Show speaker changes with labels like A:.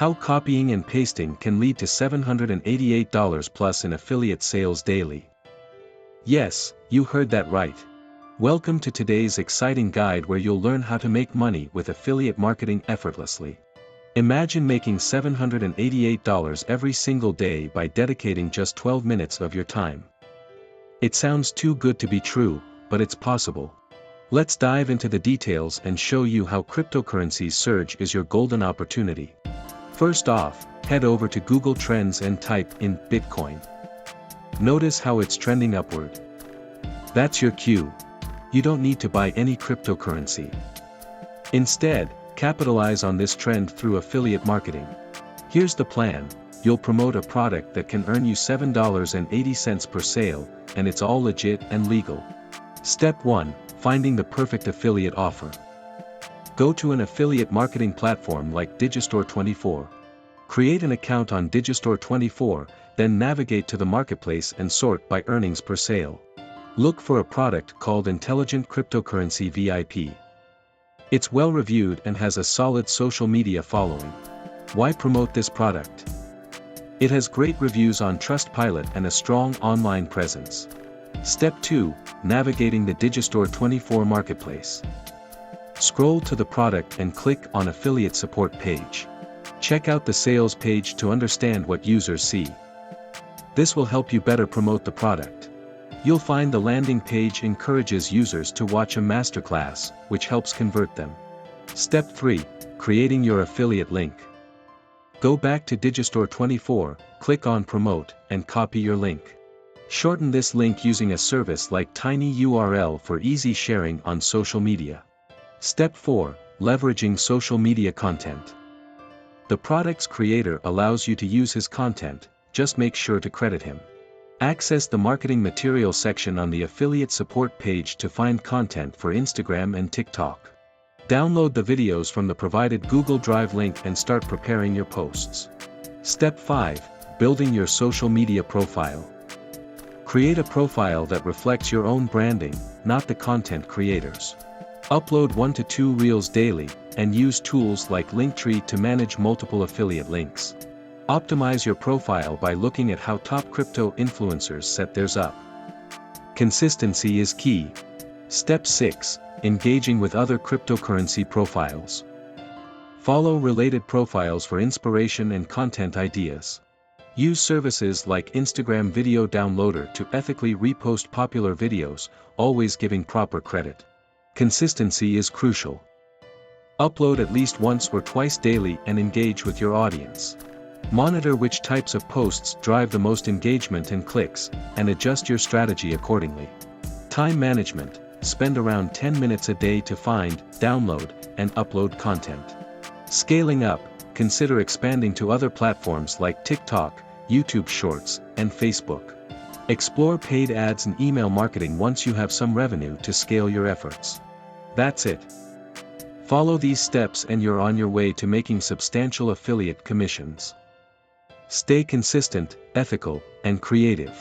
A: How copying and pasting can lead to $788 plus in affiliate sales daily. Yes, you heard that right. Welcome to today's exciting guide where you'll learn how to make money with affiliate marketing effortlessly. Imagine making $788 every single day by dedicating just 12 minutes of your time. It sounds too good to be true, but it's possible. Let's dive into the details and show you how cryptocurrency's surge is your golden opportunity. First off, head over to Google Trends and type in Bitcoin. Notice how it's trending upward. That's your cue. You don't need to buy any cryptocurrency. Instead, capitalize on this trend through affiliate marketing. Here's the plan: you'll promote a product that can earn you $7.80 per sale, and it's all legit and legal. Step 1. Finding the perfect affiliate offer. Go to an affiliate marketing platform like Digistore24. Create an account on Digistore24, then navigate to the marketplace and sort by earnings per sale. Look for a product called Intelligent Cryptocurrency VIP. It's well reviewed and has a solid social media following. Why promote this product? It has great reviews on Trustpilot and a strong online presence. Step 2. Navigating the Digistore24 marketplace. Scroll to the product and click on Affiliate Support page. Check out the sales page to understand what users see. This will help you better promote the product. You'll find the landing page encourages users to watch a masterclass, which helps convert them. Step 3. Creating your affiliate link. Go back to Digistore24, click on Promote, and copy your link. Shorten this link using a service like tinyURL for easy sharing on social media. Step 4. Leveraging social media content. The product's creator allows you to use his content, just make sure to credit him. Access the marketing material section on the affiliate support page to find content for Instagram and TikTok. Download the videos from the provided Google Drive link and start preparing your posts. Step 5. Building your social media profile. Create a profile that reflects your own branding, not the content creators. Upload 1 to 2 reels daily, and use tools like Linktree to manage multiple affiliate links. Optimize your profile by looking at how top crypto influencers set theirs up. Consistency is key. Step 6. Engaging with other cryptocurrency profiles. Follow related profiles for inspiration and content ideas. Use services like Instagram Video Downloader to ethically repost popular videos, always giving proper credit. Consistency is crucial. Upload at least once or twice daily and engage with your audience. Monitor which types of posts drive the most engagement and clicks, and adjust your strategy accordingly. Time management. Spend around 10 minutes a day to find, download, and upload content. Scaling up. Consider expanding to other platforms like TikTok, YouTube Shorts, and Facebook. Explore paid ads and email marketing once you have some revenue to scale your efforts. That's it. Follow these steps and you're on your way to making substantial affiliate commissions. Stay consistent, ethical, and creative.